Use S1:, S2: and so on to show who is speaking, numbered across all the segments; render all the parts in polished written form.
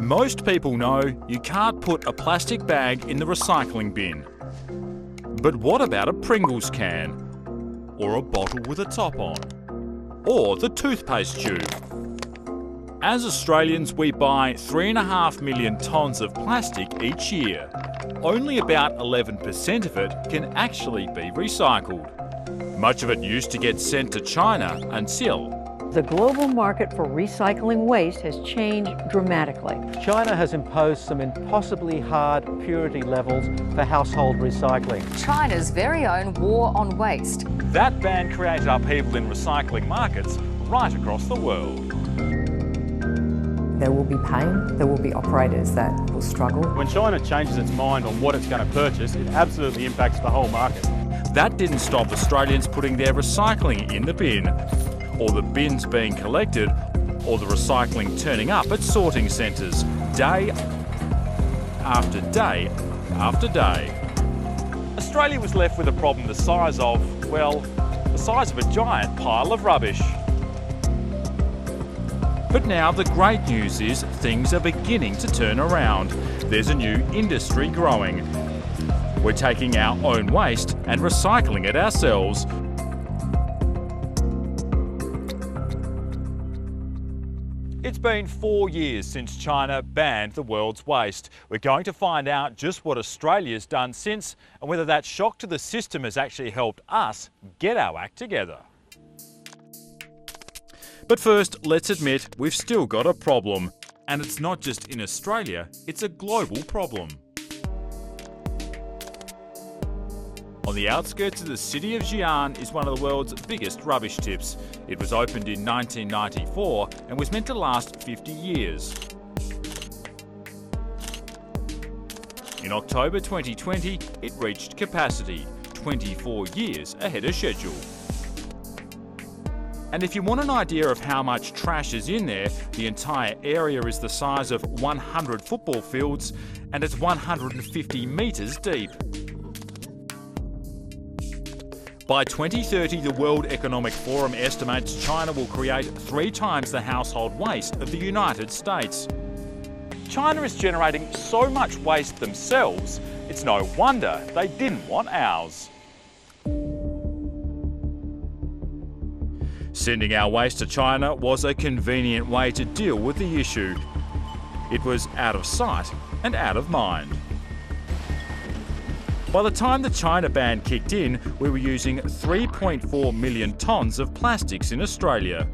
S1: Most people know you can't put a plastic bag in the recycling bin. But what about a Pringles can? Or a bottle with a top on? Or the toothpaste tube? As Australians, we buy 3.5 million tonnes of plastic each year. Only about 11% of it can actually be recycled. Much of it used to get sent to China until
S2: the global market for recycling waste has changed dramatically.
S3: China has imposed some impossibly hard purity levels for household recycling.
S4: China's very own war on waste.
S1: That ban created upheaval in recycling markets right across the world.
S5: There will be pain, there will be operators that will struggle.
S6: When China changes its mind on what it's going to purchase, it absolutely impacts the whole market.
S1: That didn't stop Australians putting their recycling in the bin, or the bins being collected, or the recycling turning up at sorting centres, day after day after day. Australia was left with a problem the size of, well, the size of a giant pile of rubbish. But now the great news is things are beginning to turn around. There's a new industry growing. We're taking our own waste and recycling it ourselves. It's been 4 years since China banned the world's waste. We're going to find out just what Australia's done since and whether that shock to the system has actually helped us get our act together. But first, let's admit we've still got a problem. And it's not just in Australia, it's a global problem. On the outskirts of the city of Xi'an is one of the world's biggest rubbish tips. It was opened in 1994 and was meant to last 50 years. In October 2020, it reached capacity, 24 years ahead of schedule. And if you want an idea of how much trash is in there, the entire area is the size of 100 football fields and it's 150 metres deep. By 2030, the World Economic Forum estimates China will create 3 times the household waste of the United States. China is generating so much waste themselves, it's no wonder they didn't want ours. Sending our waste to China was a convenient way to deal with the issue. It was out of sight and out of mind. By the time the China ban kicked in, we were using 3.4 million tonnes of plastics in Australia.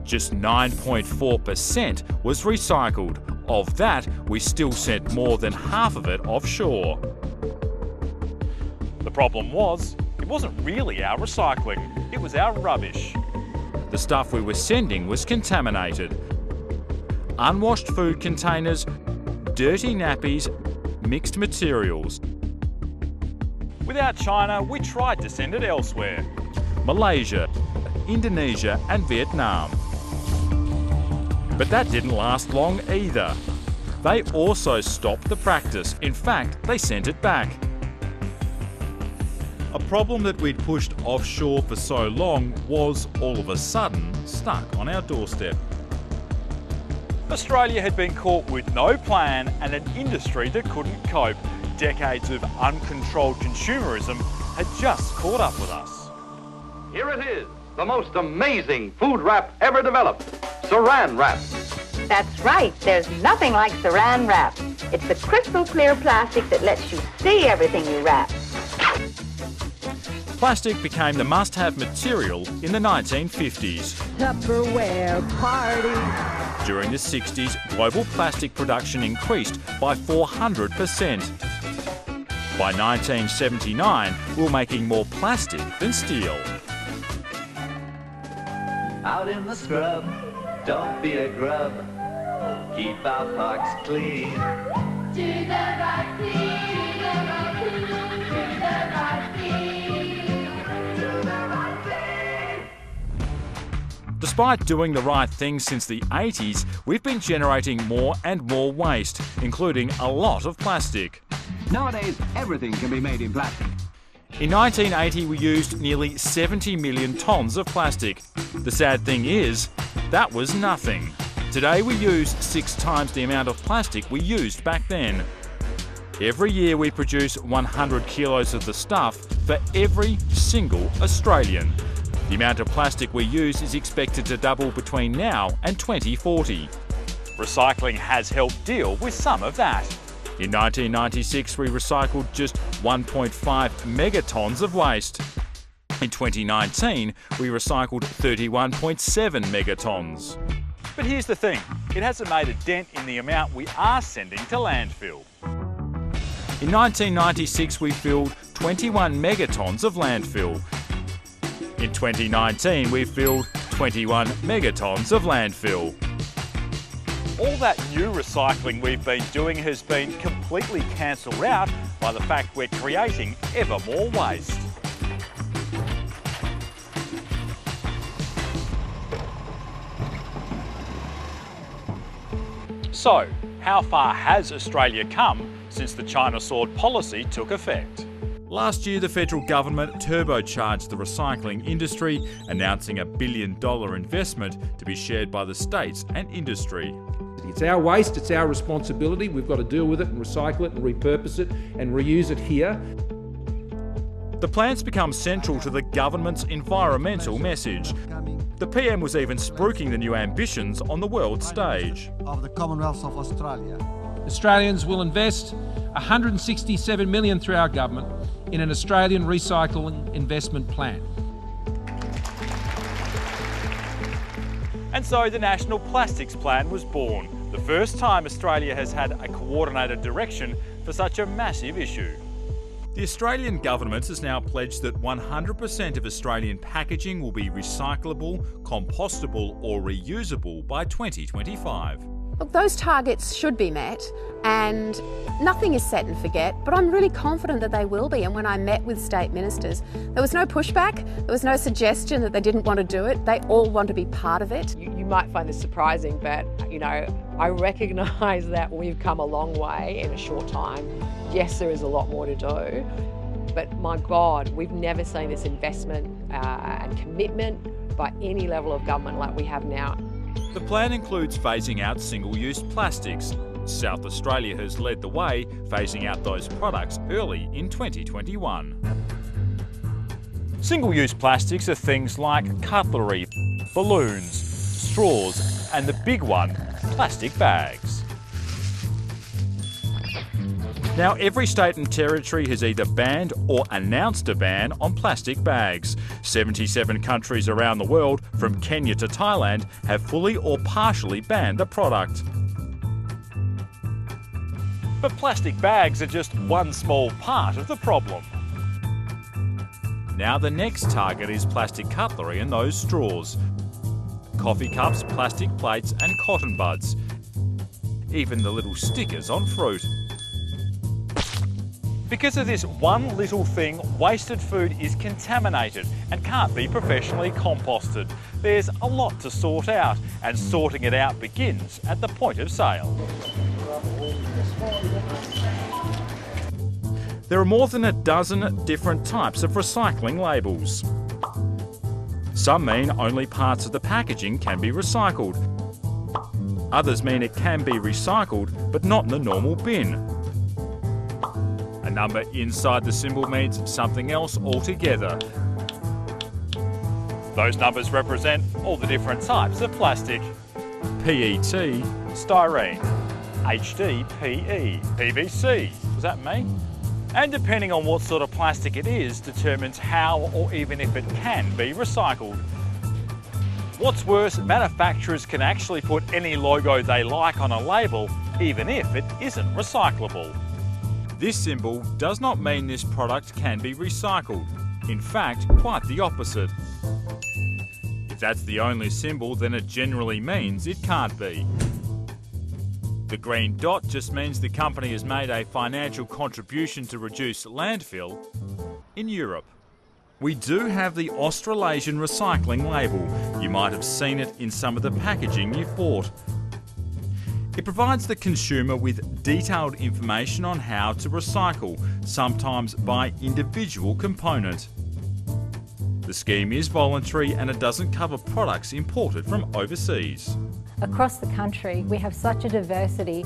S1: Just 9.4% was recycled. Of that, we still sent more than half of it offshore. The problem was, it wasn't really our recycling, it was our rubbish. The stuff we were sending was contaminated. Unwashed food containers, dirty nappies, mixed materials. Without China, we tried to send it elsewhere. Malaysia, Indonesia and Vietnam. But that didn't last long either. They also stopped the practice. In fact, they sent it back. A problem that we'd pushed offshore for so long was all of a sudden stuck on our doorstep. Australia had been caught with no plan and an industry that couldn't cope. Decades of uncontrolled consumerism had just caught up with us.
S7: Here it is, the most amazing food wrap ever developed, Saran Wrap.
S8: That's right, there's nothing like Saran Wrap. It's the crystal clear plastic that lets you see everything you wrap.
S1: Plastic became the must-have material in the 1950s.
S2: Tupperware party.
S1: During the 60s, global plastic production increased by 400%. By 1979, we were making more plastic than steel.
S9: Out in the scrub, don't be a grub. Keep our parks clean.
S10: Do the right thing, do the right thing, do the right thing, do the right thing.
S1: Despite doing the right thing since the 80s, we've been generating more and more waste, including a lot of plastic.
S11: Nowadays, everything can be made in plastic.
S1: In 1980, we used nearly 70 million tonnes of plastic. The sad thing is, that was nothing. Today we use 6 times the amount of plastic we used back then. Every year we produce 100 kilos of the stuff for every single Australian. The amount of plastic we use is expected to double between now and 2040. Recycling has helped deal with some of that. In 1996 we recycled just 1.5 megatons of waste. In 2019 we recycled 31.7 megatons. But here's the thing, it hasn't made a dent in the amount we are sending to landfill. In 1996 we filled 21 megatons of landfill. In 2019 we filled 21 megatons of landfill. All that new recycling we've been doing has been completely cancelled out by the fact we're creating ever more waste. So, how far has Australia come since the China Sword policy took effect? Last year, the federal government turbocharged the recycling industry, announcing $1 billion investment to be shared by the states and industry.
S12: It's our waste, it's our responsibility. We've got to deal with it and recycle it and repurpose it and reuse it here.
S1: The plans become central to the government's environmental message. The PM was even spruiking the new ambitions on the world stage.
S13: Of the Commonwealth of Australia.
S12: Australians will invest $167 million through our government in an Australian recycling investment plan.
S1: And so the National Plastics Plan was born, the first time Australia has had a coordinated direction for such a massive issue. The Australian government has now pledged that 100% of Australian packaging will be recyclable, compostable or reusable by 2025.
S14: Look, those targets should be met and nothing is set and forget, but I'm really confident that they will be. And when I met with state ministers, there was no pushback, there was no suggestion that they didn't want to do it. They all want to be part of it.
S15: You might find this surprising, but I recognise that we've come a long way in a short time. Yes, there is a lot more to do, but my God, we've never seen this investment and commitment by any level of government like we have now.
S1: The plan includes phasing out single-use plastics. South Australia has led the way, phasing out those products early in 2021. Single-use plastics are things like cutlery, balloons, straws, and the big one, plastic bags. Now, every state and territory has either banned or announced a ban on plastic bags. 77 countries around the world, from Kenya to Thailand, have fully or partially banned the product. But plastic bags are just one small part of the problem. Now the next target is plastic cutlery and those straws. Coffee cups, plastic plates and cotton buds. Even the little stickers on fruit. Because of this one little thing, wasted food is contaminated and can't be professionally composted. There's a lot to sort out, and sorting it out begins at the point of sale. There are more than a dozen different types of recycling labels. Some mean only parts of the packaging can be recycled. Others mean it can be recycled, but not in the normal bin. A number inside the symbol means something else altogether. Those numbers represent all the different types of plastic. PET, styrene, HDPE, PVC, was that me? And depending on what sort of plastic it is, determines how or even if it can be recycled. What's worse, manufacturers can actually put any logo they like on a label, even if it isn't recyclable. This symbol does not mean this product can be recycled. In fact, quite the opposite. If that's the only symbol, then it generally means it can't be. The green dot just means the company has made a financial contribution to reduce landfill in Europe. We do have the Australasian recycling label. You might have seen it in some of the packaging you've bought. It provides the consumer with detailed information on how to recycle, sometimes by individual component. The scheme is voluntary and it doesn't cover products imported from overseas.
S16: across the country we have such a diversity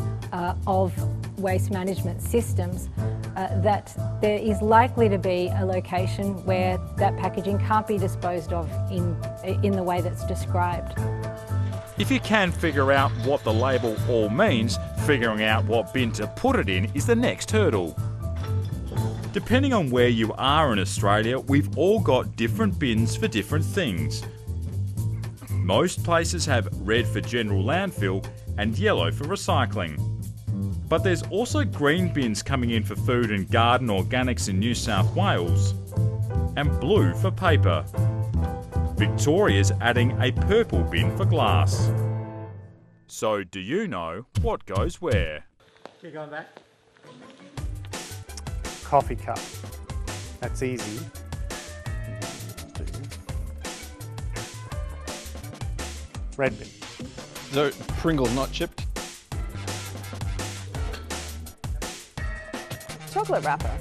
S16: of waste management systems that there is likely to be a location where that packaging can't be disposed of in the way that's described.
S1: If you can figure out what the label all means, figuring out what bin to put it in is the next hurdle. Depending on where you are in Australia, we've all got different bins for different things. Most places have red for general landfill and yellow for recycling. But there's also green bins coming in for food and garden organics in New South Wales, and blue for paper. Victoria's adding a purple bin for glass. So do you know what goes where?
S17: Keep going back.
S6: Coffee cup. That's easy. Red bin.
S18: So Pringles not chipped.
S19: Chocolate wrapper.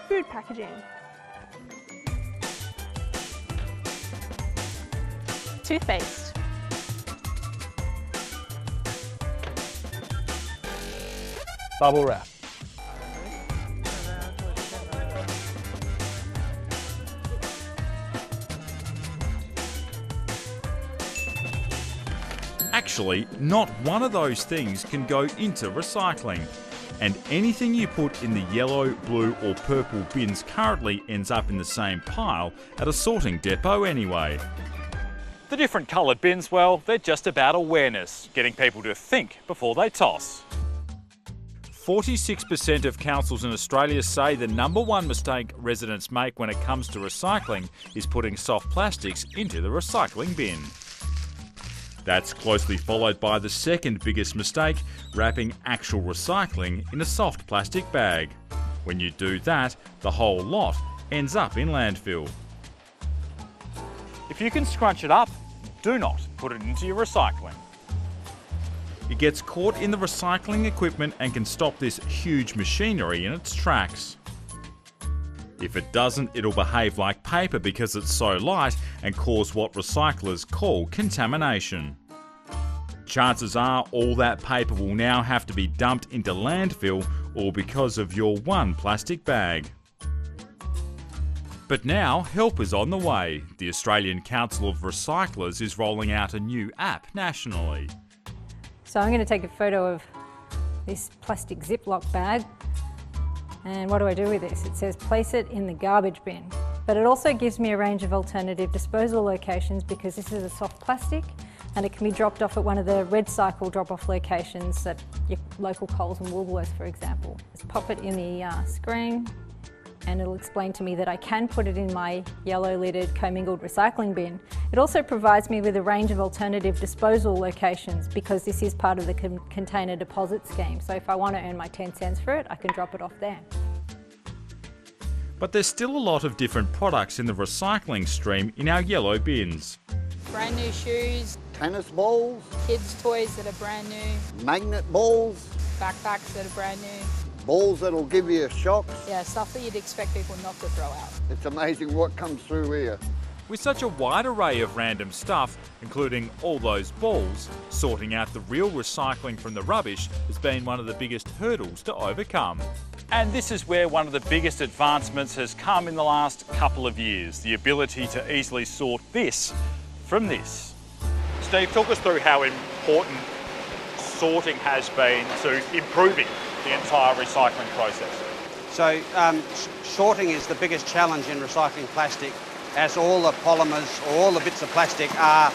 S19: Food packaging. Toothpaste.
S6: Bubble wrap.
S1: Actually, not one of those things can go into recycling. And anything you put in the yellow, blue or purple bins currently ends up in the same pile at a sorting depot anyway. The different coloured bins, well, they're just about awareness, getting people to think before they toss. 46% of councils in Australia say the #1 mistake residents make when it comes to recycling is putting soft plastics into the recycling bin. That's closely followed by the second biggest mistake, wrapping actual recycling in a soft plastic bag. When you do that, the whole lot ends up in landfill. If you can scrunch it up, do not put it into your recycling. It gets caught in the recycling equipment and can stop this huge machinery in its tracks. If it doesn't, it'll behave like paper because it's so light and cause what recyclers call contamination. Chances are all that paper will now have to be dumped into landfill, all because of your one plastic bag. But now help is on the way. The Australian Council of Recyclers is rolling out a new app nationally.
S16: So I'm going to take a photo of this plastic Ziploc bag. And what do I do with this? It says place it in the garbage bin. But it also gives me a range of alternative disposal locations because this is a soft plastic and it can be dropped off at one of the Recycle drop-off locations at your local Coles and Woolworths, for example. Just pop it in the screen and it'll explain to me that I can put it in my yellow lidded commingled recycling bin. It also provides me with a range of alternative disposal locations because this is part of the container deposit scheme. So if I want to earn my 10 cents for it, I can drop it off there.
S1: But there's still a lot of different products in the recycling stream in our yellow bins.
S20: Brand new shoes,
S21: tennis balls,
S20: kids' toys that are brand new,
S21: magnet balls,
S20: backpacks that are brand new.
S21: Balls that'll give you shocks.
S20: Yeah, stuff that you'd expect people not to throw out.
S21: It's amazing what comes through here.
S1: With such a wide array of random stuff, including all those balls, sorting out the real recycling from the rubbish has been one of the biggest hurdles to overcome. And this is where one of the biggest advancements has come in the last couple of years, the ability to easily sort this from this. Steve, talk us through how important sorting has been to improving the entire recycling process.
S22: So sorting is the biggest challenge in recycling plastic, as all the polymers or all the bits of plastic are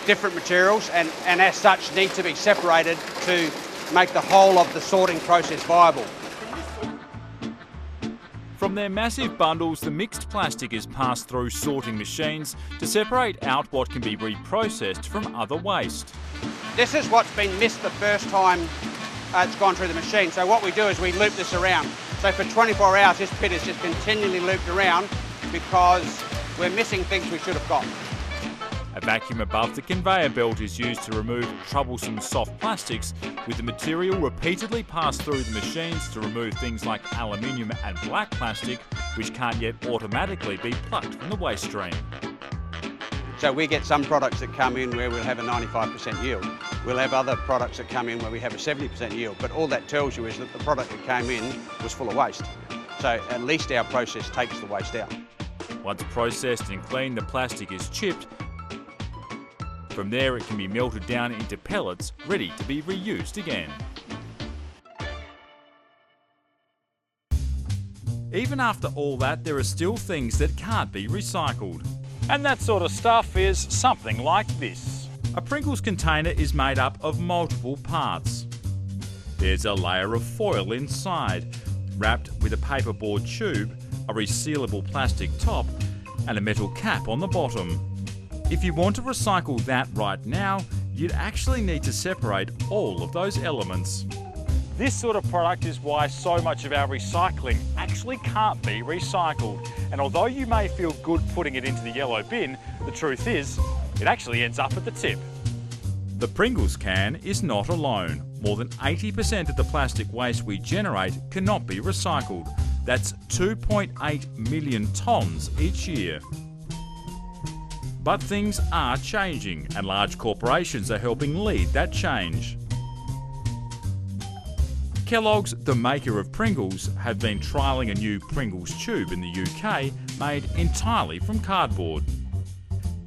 S22: different materials and as such need to be separated to make the whole of the sorting process viable.
S1: From their massive bundles, the mixed plastic is passed through sorting machines to separate out what can be reprocessed from other waste.
S22: This is what's been missed the first time it's gone through the machine. So what we do is we loop this around. So for 24 hours this pit is just continually looped around because we're missing things we should have got.
S1: A vacuum above the conveyor belt is used to remove troublesome soft plastics, with the material repeatedly passed through the machines to remove things like aluminium and black plastic, which can't yet automatically be plucked from the waste stream.
S22: So we get some products that come in where we'll have a 95% yield. We'll have other products that come in where we have a 70% yield. But all that tells you is that the product that came in was full of waste. So at least our process takes the waste out.
S1: Once processed and cleaned, the plastic is chipped. From there, it can be melted down into pellets, ready to be reused again. Even after all that, there are still things that can't be recycled. And that sort of stuff is something like this. A Pringles container is made up of multiple parts. There's a layer of foil inside, wrapped with a paperboard tube, a resealable plastic top, and a metal cap on the bottom. If you want to recycle that right now, you'd actually need to separate all of those elements. This sort of product is why so much of our recycling actually can't be recycled. And although you may feel good putting it into the yellow bin, the truth is, it actually ends up at the tip. The Pringles can is not alone. More than 80% of the plastic waste we generate cannot be recycled. That's 2.8 million tonnes each year. But things are changing, and large corporations are helping lead that change. Kellogg's, the maker of Pringles, have been trialling a new Pringles tube in the UK made entirely from cardboard.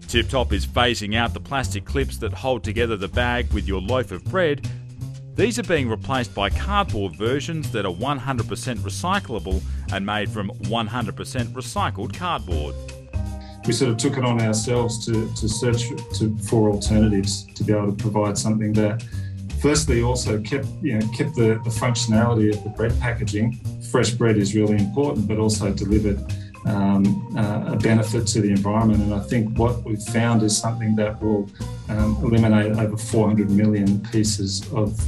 S1: Tip Top is phasing out the plastic clips that hold together the bag with your loaf of bread. These are being replaced by cardboard versions that are 100% recyclable and made from 100% recycled cardboard.
S3: We sort of took it on ourselves to search for alternatives to be able to provide something that firstly also kept the functionality of the bread packaging. Fresh bread is really important, but also delivered a benefit to the environment. And I think what we've found is something that will eliminate over 400 million pieces of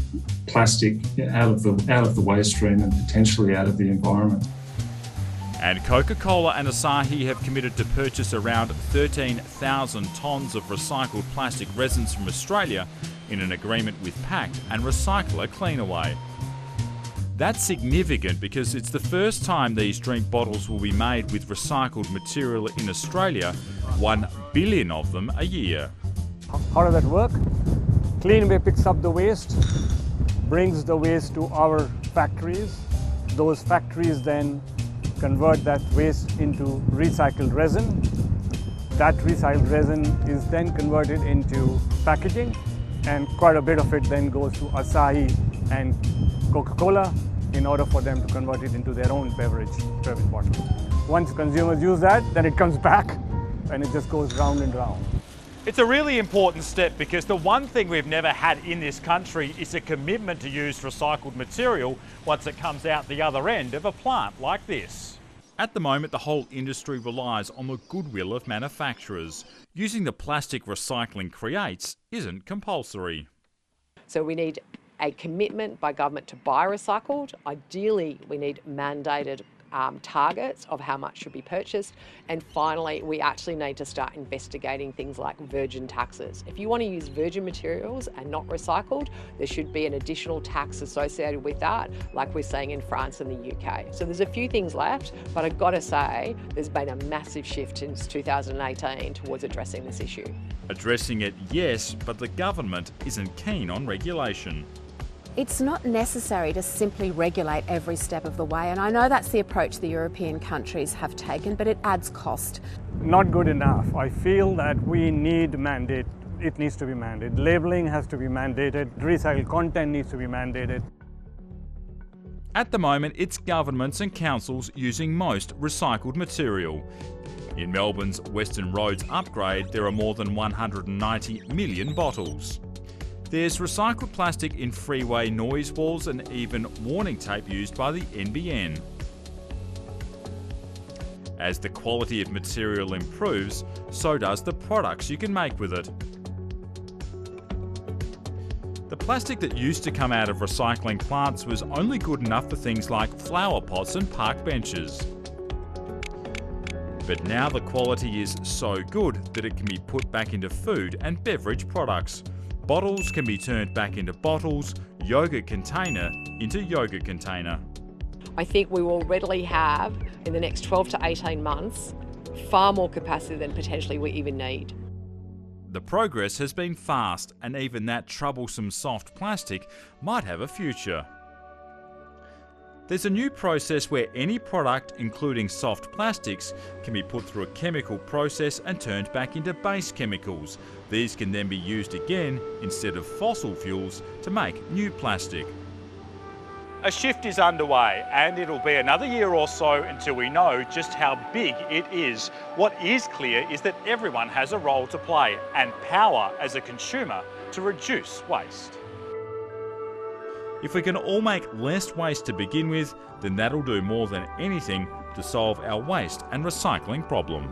S3: plastic out of the waste stream and potentially out of the environment.
S1: And Coca-Cola and Asahi have committed to purchase around 13,000 tonnes of recycled plastic resins from Australia in an agreement with Pact and Recycler Cleanaway. That's significant because it's the first time these drink bottles will be made with recycled material in Australia, 1 billion of them a year.
S17: How does that work? Cleanaway picks up the waste, brings the waste to our factories. Those factories then convert that waste into recycled resin. That recycled resin is then converted into packaging, and quite a bit of it then goes to Asahi and Coca-Cola in order for them to convert it into their own beverage bottles. Once consumers use that, then it comes back and it just goes round and round.
S1: It's a really important step because the one thing we've never had in this country is a commitment to use recycled material once it comes out the other end of a plant like this. At the moment, the whole industry relies on the goodwill of manufacturers. Using the plastic recycling creates isn't compulsory.
S15: So we need a commitment by government to buy recycled. Ideally, we need mandated targets of how much should be purchased. And finally, we actually need to start investigating things like virgin taxes. If you want to use virgin materials and not recycled, there should be an additional tax associated with that, like we're seeing in France and the UK. So there's a few things left, but I've got to say, there's been a massive shift since 2018 towards addressing this issue.
S1: Addressing it, yes, but the government isn't keen on regulation.
S14: It's not necessary to simply regulate every step of the way, and I know that's the approach the European countries have taken, but it adds cost.
S17: Not good enough. I feel that we need mandate. It needs to be mandated. Labeling has to be mandated. Recycled content needs to be mandated.
S1: At the moment, it's governments and councils using most recycled material. In Melbourne's Western Roads upgrade, there are more than 190 million bottles. There's recycled plastic in freeway noise walls and even warning tape used by the NBN. As the quality of material improves, so does the products you can make with it. The plastic that used to come out of recycling plants was only good enough for things like flower pots and park benches. But now the quality is so good that it can be put back into food and beverage products. Bottles can be turned back into bottles, yogurt container into yogurt container.
S15: I think we will readily have, in the next 12 to 18 months, far more capacity than potentially we even need.
S1: The progress has been fast, and even that troublesome soft plastic might have a future. There's a new process where any product, including soft plastics, can be put through a chemical process and turned back into base chemicals. These can then be used again instead of fossil fuels to make new plastic.
S6: A shift is underway, and it'll be another year or so until we know just how big it is. What is clear is that everyone has a role to play and power as a consumer to reduce waste.
S1: If we can all make less waste to begin with, then that'll do more than anything to solve our waste and recycling problem.